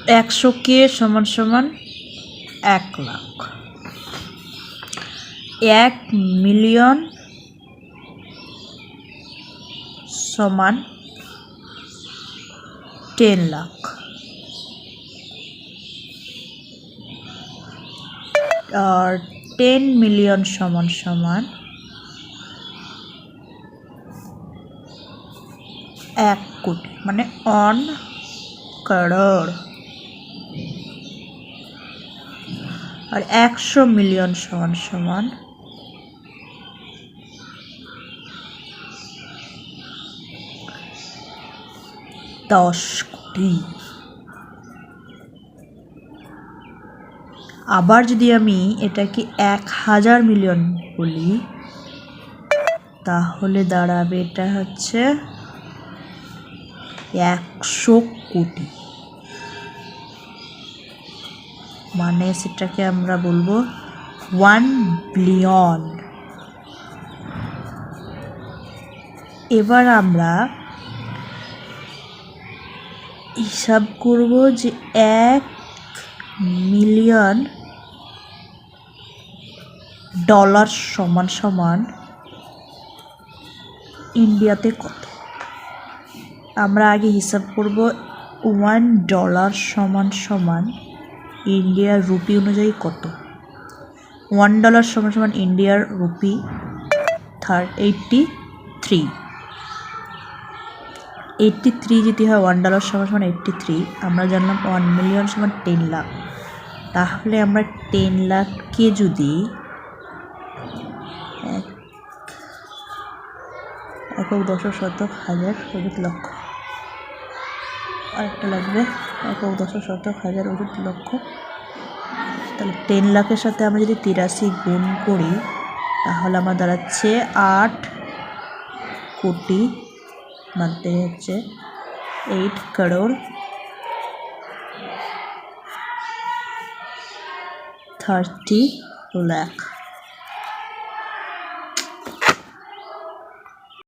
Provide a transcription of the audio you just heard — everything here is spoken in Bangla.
100K সমান সমান 1 লাখ। 1 মিলিয়ন সমান 10 লাখ। আর 10 মিলিয়ন সমান সমান 1 কোটি, মানে 1 করোড়। আর 100 মিলিয়ন সমান সমান 10 কোটি। আবার যদি আমি এটাকে 1000 মিলিয়ন বলি তাহলে দাঁড়াবে এটা হচ্ছে 100 কোটি। মানে সেটাকে আমরা বলবো 1 বিলিয়ন। এবার আমরা হিসাব করব যে 1 মিলিয়ন ডলার সমান সমান ইন্ডিয়াতে কত। আমরা আগে হিসাব করব $1 সমান সমান ইন্ডিয়ার রুপি অনুযায়ী কত। $1 সমান সমান ইন্ডিয়ার রুপি 83। 83 যদি হয় $1 সমান সমান 83, আমরা জানলাম 1 মিলিয়ন সমান 10 লাখ। তাহলে আমরা 10 লাখকে যদি 1 দশক শতক হাজার অযুত লক্ষ, আরেকটা লাগবে 1 দশক শতক হাজার অযুত লক্ষ, তাহলে 10 লাখের সাথে আমরা যদি 83 গুণ করি তাহলে আমার দাঁড়াচ্ছে 8 কোটি, মানে হচ্ছে 8 করোড় 30 লাখ।